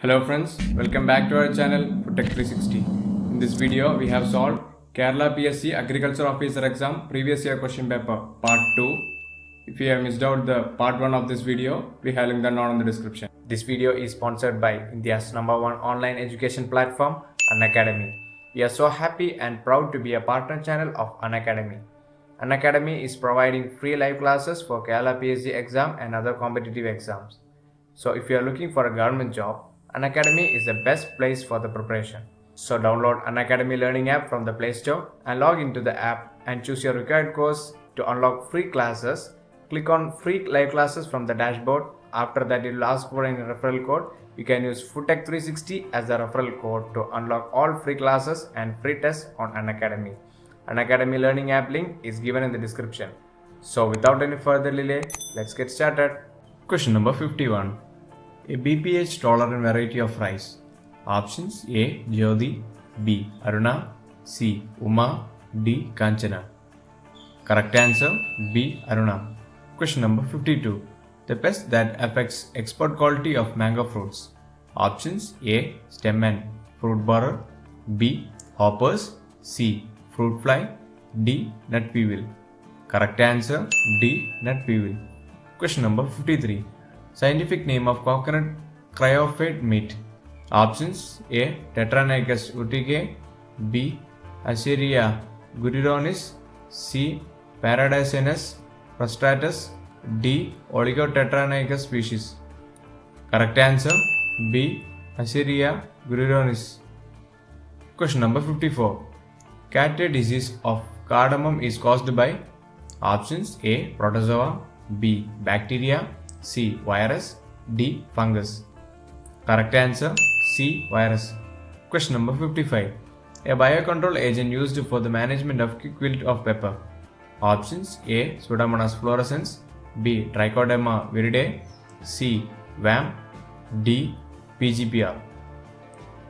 Hello friends, welcome back to our channel Foodtech 360. In this video, we have solved Kerala PSC Agriculture Officer Exam Previous Year Question Paper Part 2. If you have missed out the Part 1 of this video, we have linked down in the description. This video is sponsored by India's #1 online education platform, Unacademy. We are so happy and proud to be a partner channel of Unacademy. Unacademy is providing free live classes for Kerala PSC exam and other competitive exams. So if you are looking for a government job, Unacademy is the best place for the preparation. So download Unacademy Learning app from the Play Store and log into the app and choose your required course to unlock free classes. Click on free live classes from the dashboard. After that, it will ask for a referral code. You can use Foodtech 360 as the referral code to unlock all free classes and free tests on Unacademy. Unacademy Learning app link is given in the description. So without any further delay, let's get started. Question number 51. A BPH tolerant variety of rice. Options A. Jyoti, B. Aruna, C. Uma, D. Kanchana. Correct answer B. Aruna. Question number 52. The pest that affects export quality of mango fruits. Options A. Stem and fruit borer, B. Hoppers, C. Fruit fly, D. Nut weevil. Correct answer D. Nut weevil. Question number 53. Scientific name of coconut cryophyte meat. Options A. Tetranechus utige, B. Ascheria gurironis, C. Paradisenus prostratus, D. Oligotetranechus species. Correct answer B. Ascheria gurironis. Question number 54. Cattay disease of cardamom is caused by. Options A. Protozoa, B. Bacteria, C. Virus, D. Fungus. Correct answer C. Virus. Question number 55. A biocontrol agent used for the management of quick wilt of pepper. Options A. Pseudomonas fluorescens, B. Trichoderma viridae, C. VAM, D. PGPR.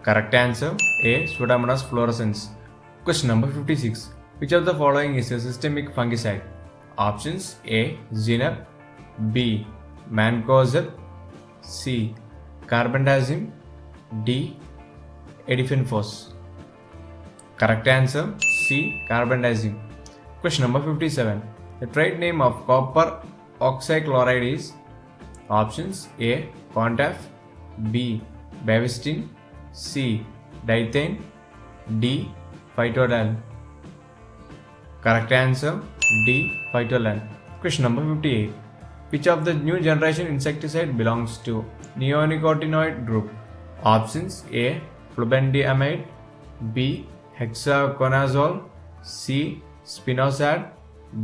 Correct answer A. Pseudomonas fluorescens. Question number 56. Which of the following is a systemic fungicide? Options A. Zinab, B. Mancozeb, C. Carbendazim, D. Edifenfos. Correct answer C. Carbendazim. Question number 57. The trade name of copper oxychloride is. Options A. Contaf, B. Bavestin, C. Dithane, D. Phytodal. Correct answer D. Phytodal. Question number 58. Which of the new generation insecticide belongs to neonicotinoid group? Options A. Flubendiamide, B. Hexaconazole, C. Spinosad,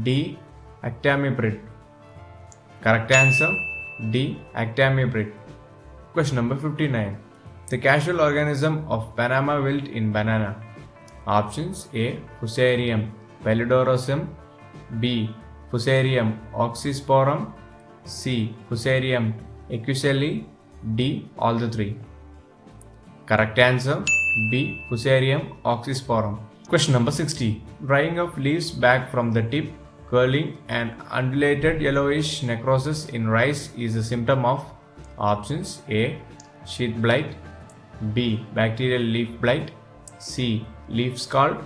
D. Actamiprid. Correct answer D. Actamiprid. Question number 59. The casual organism of Panama wilt in banana. Options A. Fusarium pallidorosum, B. Fusarium oxysporum, C. Fusarium equuselli, D. All the three. Correct answer B. Fusarium oxysporum. Question number 60. Drying of leaves back from the tip, curling and undulated yellowish necrosis in rice is a symptom of. Options A. Sheath blight, B. Bacterial leaf blight, C. Leaf scald,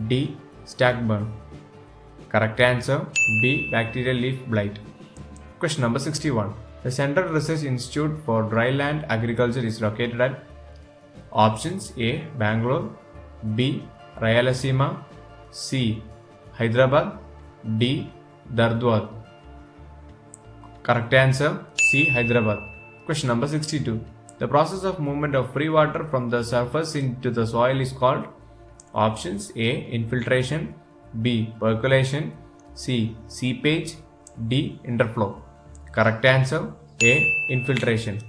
D. Stack burn. Correct answer B. Bacterial leaf blight. Question number 61. The Central Research Institute for Dryland Agriculture is located at. Options A. Bangalore, B. Rayalaseema, C. Hyderabad, D. Dhardwad. Correct answer C. Hyderabad. Question number 62. The process of movement of free water from the surface into the soil is called. Options A. Infiltration, B. Percolation, C. Seepage, D. Interflow. Correct answer A. Infiltration.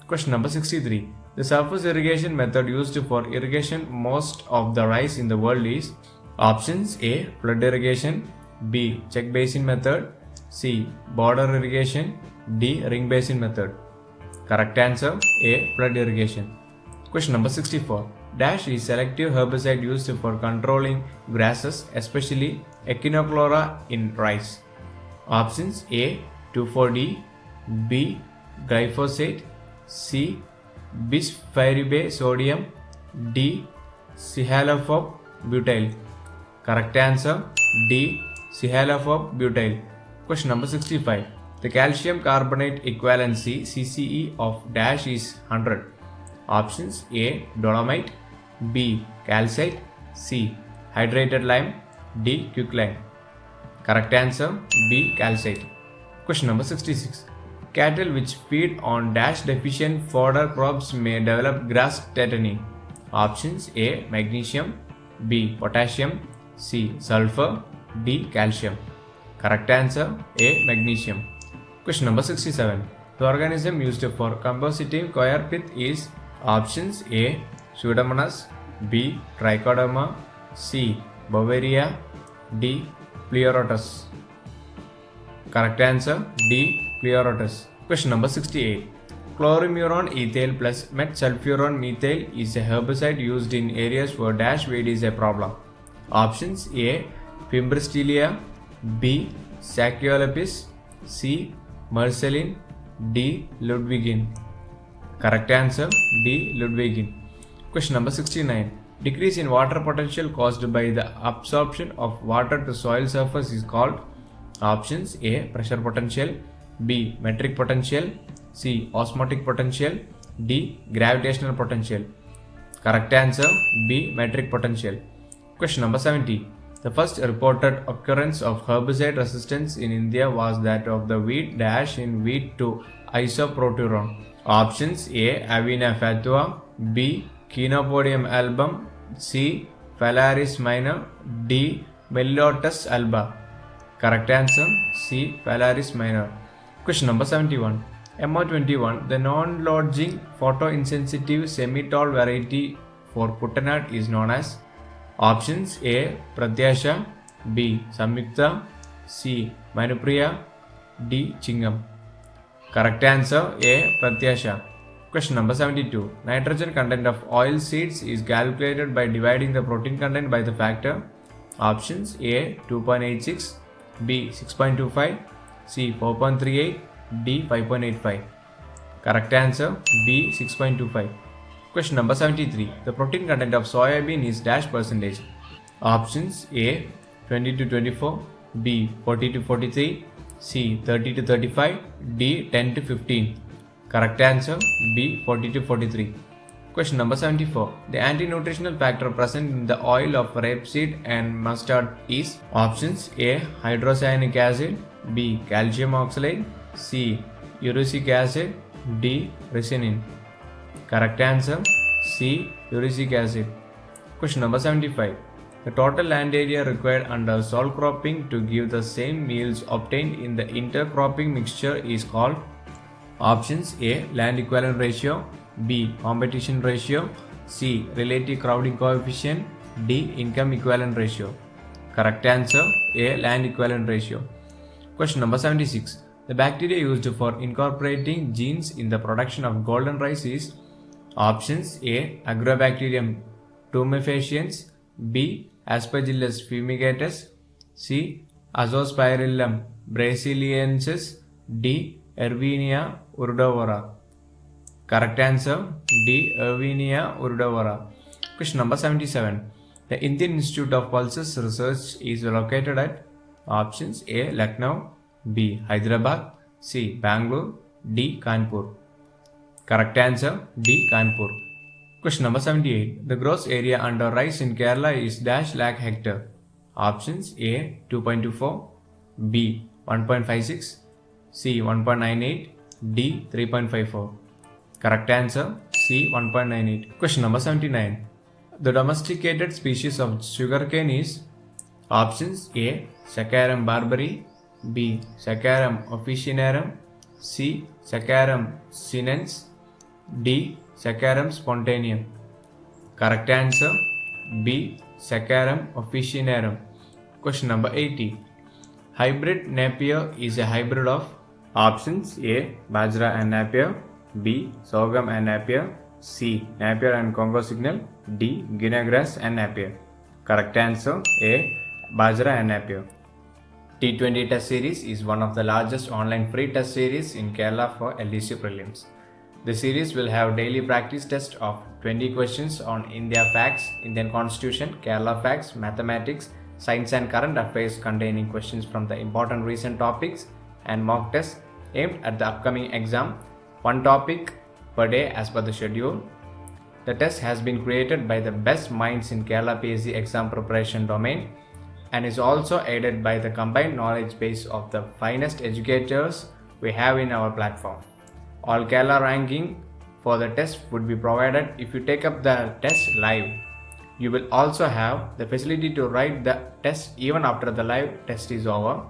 Question number 63. The surface irrigation method used for irrigation most of the rice in the world is. Options A. Flood irrigation, B. Check basin method, C. Border irrigation, D. Ring basin method. Correct answer A. Flood irrigation. Question number 64. Dash is selective herbicide used for controlling grasses, especially Echinoclora in rice. Options A. 2,4-D, B. Glyphosate, C. bisphosphoryl sodium, D. Cihalophob-butyl. Correct answer D. Cihalophob-butyl. Question number 65. The calcium carbonate equivalency CCE of dash is 100. Options A. Dolomite, B. Calcite, C. Hydrated lime, D. quicklime. Correct answer B. Calcite. Question number 66. Cattle which feed on dash deficient fodder crops may develop grass tetany. Options A. Magnesium, B. Potassium, C. Sulfur, D. Calcium. Correct answer A. Magnesium. Question number 67. The organism used for compositing coir pith is options A. Pseudomonas, B. Trichoderma, C. Beauveria, D. Pleurotus. Correct answer D. Pleurotus. Question number 68. Chloromuron ethyl plus metsulfuron methyl is a herbicide used in areas where dash weed is a problem. Options A. Fimbristilia, B. Sacciolepis, C. Marcellin, D. Ludwigin. Correct answer D. Ludwigin. Question number 69. Decrease in water potential caused by the absorption of water to soil surface is called options A. Pressure potential, B. Metric potential, C. Osmotic potential, D. Gravitational potential. Correct answer B. Metric potential. Question number 70. The first reported occurrence of herbicide resistance in India was that of the wheat dash in wheat to isoproteron. Options A. Avena fatua, B. Chenopodium album, C. Phalaris minor, D. Meliotus alba. Correct answer C. Phalaris minor. Question number 71. MO21, the non-lodging photoinsensitive semi-tall variety for butternut is known as options A. Pratyasha, B. Samyukta, C. Manupriya, D. Chingam. Correct answer A. Pratyasha. Question number 72. Nitrogen content of oil seeds is calculated by dividing the protein content by the factor. Options A. 2.86, B. 6.25, C. 4.38, D. 5.85. Correct answer B. 6.25. Question number 73. The protein content of soybean is dash percentage. Options A. 20 to 24, B. 40 to 43, C. 30 to 35, D. 10 to 15. Correct answer B. 40 to 43. Question number 74. The anti-nutritional factor present in the oil of rapeseed and mustard is options A. Hydrocyanic acid, B. Calcium oxalate, C. Urucic acid, D. Ricinin. Correct answer C. Urucic acid. Question number 75. The total land area required under sol cropping to give the same yields obtained in the intercropping mixture is called options A. Land equivalent ratio, B. Competition ratio, C. Relative crowding coefficient, D. Income equivalent ratio. Correct answer A. Land equivalent ratio. Question number 76. The bacteria used for incorporating genes in the production of golden rice is options A. Agrobacterium tumefaciens, B. Aspergillus fumigatus, C. Azospirillum brasiliensis, D. Erwinia urdovora. Correct answer D. Erwinia urdovora. Question number 77. The Indian Institute of Pulses Research is located at options A. Lucknow, B. Hyderabad, C. Bangalore, D. Kanpur. Correct answer D. Kanpur. Question number 78. The gross area under rice in Kerala is dash lakh hectare. Options A. 2.24, B. 1.56, C. 1.98, D. 3.54. Correct answer C. 1.98. Question number 79. The domesticated species of sugarcane is options A. Saccharum barbari, B. Saccharum officinarum, C. Saccharum sinensis, D. Saccharum spontaneum. Correct answer B. Saccharum officinarum. Question number 80. Hybrid Napier is a hybrid of options A. Bajra and Napier, B. Sorghum and Napier, C. Napier and Congo Signal, D. Guinea grass and Napier. Correct answer A. Bajra and Napier. T20 test series is one of the largest online free test series in Kerala for LDC prelims. The series will have daily practice test of 20 questions on India facts, Indian constitution, Kerala facts, mathematics, science and current affairs containing questions from the important recent topics and mock tests aimed at the upcoming exam, one topic per day as per the schedule. The test has been created by the best minds in Kerala PSC exam preparation domain and is also aided by the combined knowledge base of the finest educators we have in our platform. All Kerala ranking for the test would be provided if you take up the test live. You will also have the facility to write the test even after the live test is over.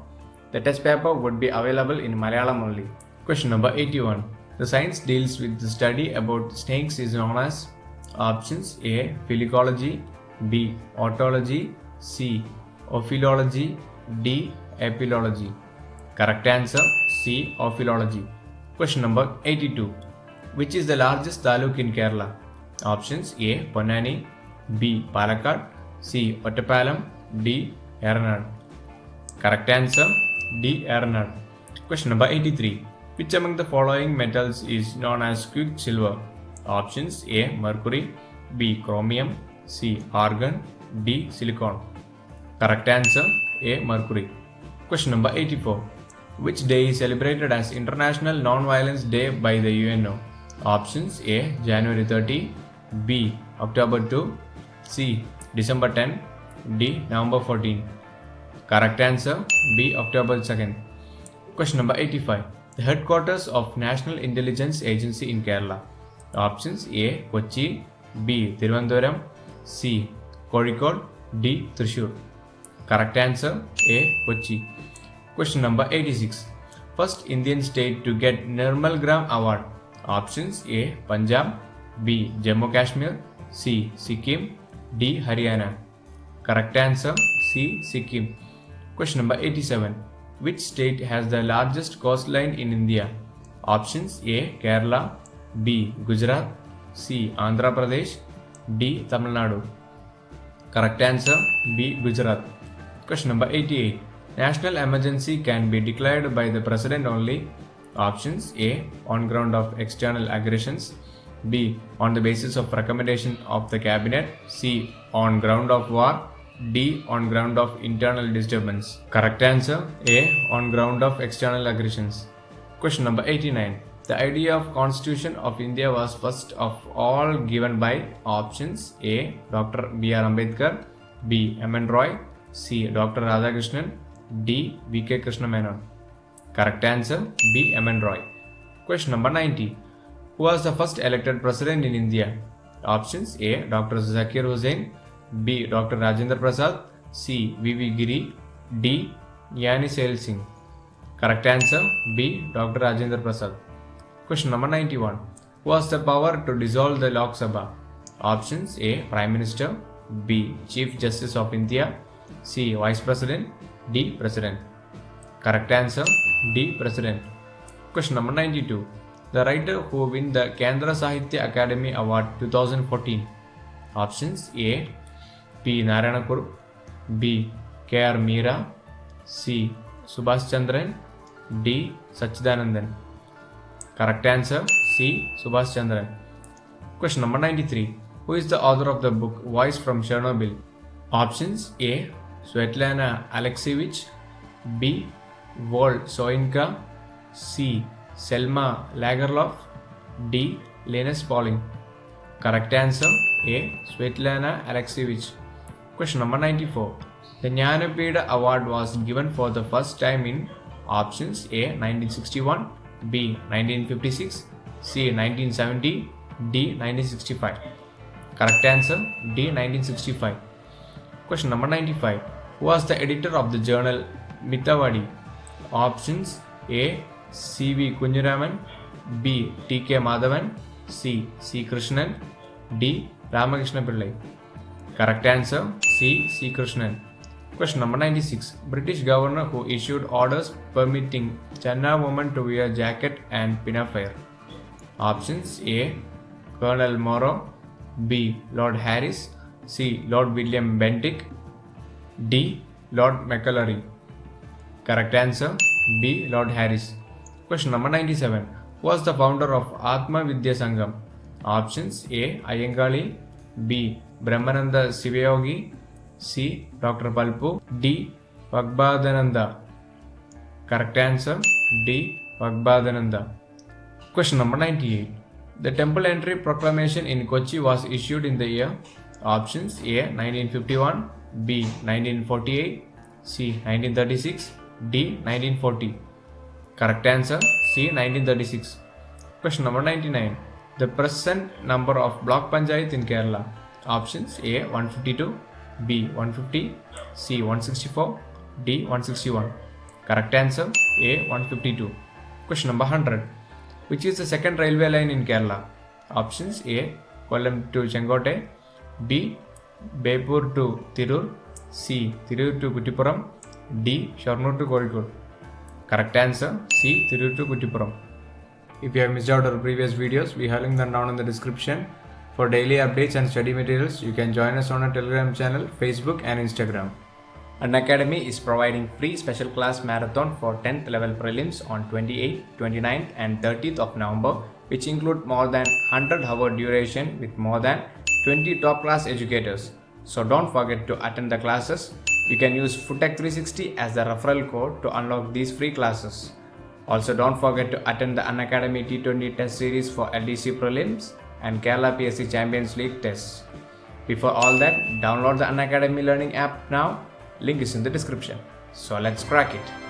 The test paper would be available in Malayalam only. Question number 81. The science deals with the study about snakes is known as options A. Phycology, B. Otology, C. Ophilology, D. Epilology. Correct answer C. Ophilology. Question number 82. Which is the largest taluk in Kerala? Options A. Ponnani, B. Palakkad, C. Ottapalam, D. Eranaad. Correct answer D. Eranaad. Question number 83. Which among the following metals is known as quicksilver? Options A. Mercury, B. Chromium, C. Argon, D. Silicon. Correct answer A. Mercury. Question number 84. Which day is celebrated as International Non-Violence Day by the UNO? Options A. January 30, B. October 2, C. December 10, D. November 14. Correct answer B. October 2nd. Question number 85. The headquarters of National Intelligence Agency in Kerala. Options A. Kochi, B. Thiruvananthapuram, C. Kozhikode, D. Thrissur. Correct answer A. Kochi. Question number 86. First Indian state to get Nirmal Gram Award. Options A. Punjab, B. Jammu Kashmir, C. Sikkim, D. Haryana. Correct answer C. Sikkim. Question number 87. Which state has the largest coastline in India? Options A. Kerala, B. Gujarat, C. Andhra Pradesh, D. Tamil Nadu. Correct answer B. Gujarat. Question number 88. National emergency can be declared by the President only. Options A. On ground of external aggressions, B. On the basis of recommendation of the Cabinet, C. On ground of war, D. On ground of internal disturbance. Correct answer A. On ground of external aggressions. Question number 89. The idea of Constitution of India was first of all given by options A. Dr. B.R. Ambedkar, B. M.N. Roy, C. Dr. Radhakrishnan, D. V.K. Krishna Menon. Correct answer B. M.N. Roy. Question number 90. Who was the first elected president in India? Options A. Dr. Zakir Hussain, B. Dr. Rajendra Prasad, C. V.V. Giri, D. Yani Sail Singh. Correct answer B. Dr. Rajendra Prasad. Question number 91. Who has the power to dissolve the Lok Sabha? Options A. Prime Minister, B. Chief Justice of India, C. Vice President, D. President. Correct answer D. President. Question number 92. The writer who win the Kendra Sahitya Academy Award 2014. Options A. P. Narayana Kurup, B. K.R. Meera, C. Subhash Chandran, D. Sachidanandan. Correct answer C. Subhash Chandran. Question number 93. Who is the author of the book Voice from Chernobyl? Options A. Svetlana Alexievich, B. Wol Soyinka, C. Selma Lagerlof, D. Linus Pauling. Correct answer A. Svetlana Alexievich. Question number 94. The Jnanapeeda Award was given for the first time in options A. 1961, B. 1956, C. 1970, D. 1965. Correct answer D. 1965. Question number 95. Who was the editor of the journal Mitavadi? Options A. C.V. Kunjaraman, B. T.K. Madhavan, C. C. Krishnan, D. Ramakrishna Pillai. Correct answer C. C. Krishnan. Question number 96. British governor who issued orders permitting Channa women to wear jacket and pinafore. Options A. Colonel Morrow, B. Lord Harris, C. Lord William Bentinck, D. Lord Macquarie. Correct answer B. Lord Harris. Question number 97. Who was the founder of Atma Vidya Sangam? Options A. Ayangali, B. Brahmananda Sivayogi, C. Dr. Palpu, D. Vagbhadananda. Correct answer D. Vagbhadananda. Question number 98. The temple entry proclamation in Kochi was issued in the year. Options A. 1951, B. 1948, C. 1936, D. 1940. Correct answer C. 1936. Question number 99. The present number of block panchayat in Kerala. Options A. 152, B. 150, C. 164, D. 161. Correct answer A. 152. Question number 100. Which is the second railway line in Kerala? Options A. Kollam to Chengote, B. Bepur to Tirur, C. Tirur to Kuttipuram, D. Shornur to Kozhikode. Correct answer C. Tirur to Kuttipuram. If you have missed out our previous videos, we have linked them down in the description. For daily updates and study materials, you can join us on our Telegram channel, Facebook and Instagram. Unacademy is providing free special class marathon for 10th level prelims on 28th, 29th and 30th of November, which include more than 100-hour duration with more than 20 top class educators. So don't forget to attend the classes. You can use Footech360 as the referral code to unlock these free classes. Also don't forget to attend the Unacademy T20 test series for LDC prelims and Kerala PSC Champions League tests. Before all that, download the Unacademy Learning app now. Link is in the description. So let's crack it.